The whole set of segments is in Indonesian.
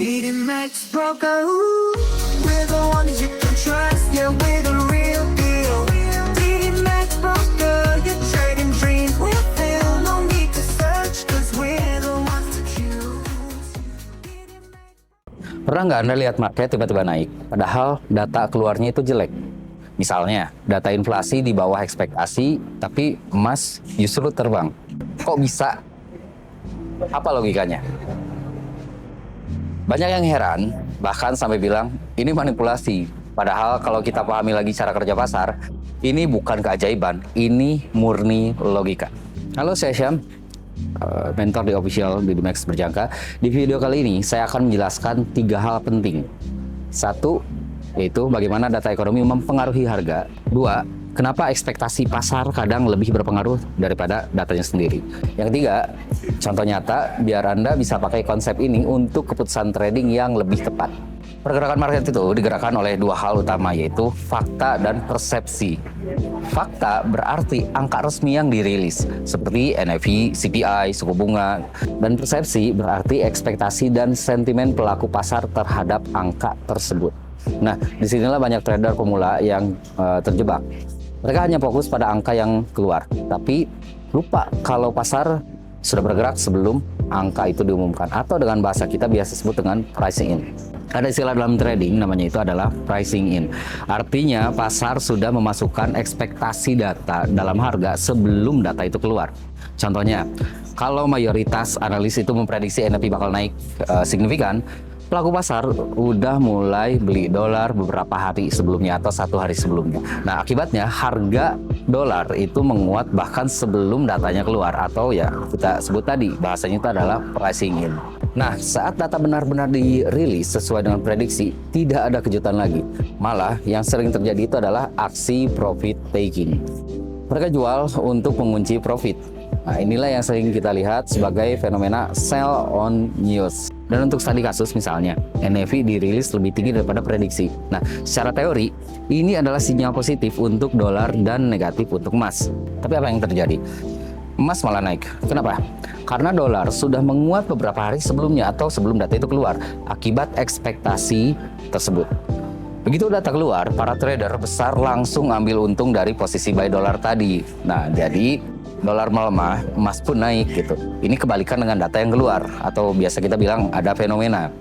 Max Broker, we're the ones you can trust, yeah, we're the real deal. Max Broker, your trading dreams will fill. No need to search, cause we're the ones to choose. Pernah nggak Anda lihat market tiba-tiba naik, padahal data keluarnya itu jelek? Misalnya, data inflasi di bawah ekspektasi, tapi emas justru terbang. Kok bisa? Apa logikanya? Banyak yang heran, bahkan sampai bilang, ini manipulasi. Padahal kalau kita pahami lagi cara kerja pasar, ini bukan keajaiban, ini murni logika. Halo, saya Syam, mentor di official Max Berjangka. Di video kali ini, saya akan menjelaskan 3 hal penting. 1, yaitu bagaimana data ekonomi mempengaruhi harga. 2, kenapa ekspektasi pasar kadang lebih berpengaruh daripada datanya sendiri. Yang 3, contoh nyata biar Anda bisa pakai konsep ini untuk keputusan trading yang lebih tepat. Pergerakan market itu digerakkan oleh 2 hal utama, yaitu fakta dan persepsi. Fakta berarti angka resmi yang dirilis, seperti NFI, CPI, suku bunga. Dan persepsi berarti ekspektasi dan sentimen pelaku pasar terhadap angka tersebut. Nah, disinilah banyak trader pemula yang terjebak. Mereka hanya fokus pada angka yang keluar, tapi lupa kalau pasar sudah bergerak sebelum angka itu diumumkan, atau dengan bahasa kita biasa sebut dengan pricing in. Ada istilah dalam trading namanya itu adalah pricing in. Artinya pasar sudah memasukkan ekspektasi data dalam harga sebelum data itu keluar. Contohnya, kalau mayoritas analis itu memprediksi NFI bakal naik signifikan, pelaku pasar udah mulai beli dolar beberapa hari sebelumnya atau 1 hari sebelumnya. Nah, akibatnya harga dolar itu menguat bahkan sebelum datanya keluar, atau ya kita sebut tadi bahasanya itu adalah pricing in. Nah, saat data benar-benar dirilis sesuai dengan prediksi, tidak ada kejutan lagi. Malah yang sering terjadi itu adalah aksi profit taking. Mereka jual untuk mengunci profit. Nah, inilah yang sering kita lihat sebagai fenomena sell on news. Dan untuk studi kasus misalnya, NFI dirilis lebih tinggi daripada prediksi. Nah, secara teori, ini adalah sinyal positif untuk dolar dan negatif untuk emas. Tapi apa yang terjadi? Emas malah naik. Kenapa? Karena dolar sudah menguat beberapa hari sebelumnya atau sebelum data itu keluar, akibat ekspektasi tersebut. Begitu data keluar, para trader besar langsung ambil untung dari posisi buy dolar tadi. Nah, jadi dolar melemah, emas pun naik gitu. Ini kebalikan dengan data yang keluar, atau biasa kita bilang ada fenomena.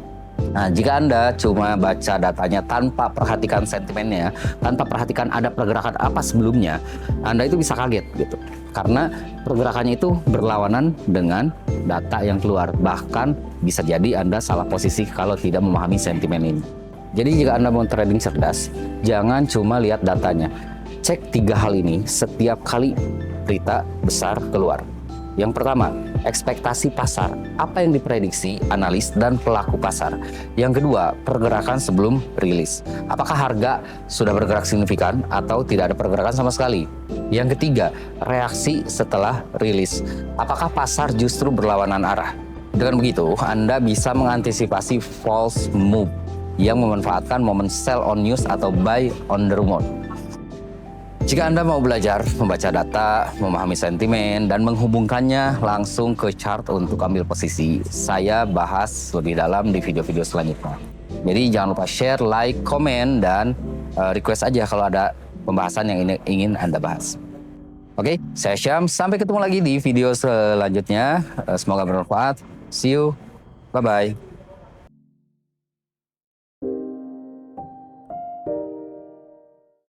Nah, jika Anda cuma baca datanya tanpa perhatikan sentimennya, tanpa perhatikan ada pergerakan apa sebelumnya, Anda itu bisa kaget gitu. Karena pergerakannya itu berlawanan dengan data yang keluar. Bahkan bisa jadi Anda salah posisi kalau tidak memahami sentimen ini. Jadi jika Anda mau trading cerdas, jangan cuma lihat datanya. Cek 3 hal ini setiap kali berita besar keluar. Yang pertama, ekspektasi pasar. Apa yang diprediksi analis dan pelaku pasar. Yang kedua, pergerakan sebelum rilis. Apakah harga sudah bergerak signifikan atau tidak ada pergerakan sama sekali? Yang ketiga, reaksi setelah rilis. Apakah pasar justru berlawanan arah? Dengan begitu, Anda bisa mengantisipasi false move yang memanfaatkan momen sell on news atau buy on the rumor. Jika Anda mau belajar membaca data, memahami sentimen, dan menghubungkannya langsung ke chart untuk ambil posisi, saya bahas lebih dalam di video-video selanjutnya. Jadi jangan lupa share, like, komen, dan request aja kalau ada pembahasan yang ingin Anda bahas. Oke, saya Syam. Sampai ketemu lagi di video selanjutnya. Semoga bermanfaat. See you. Bye-bye.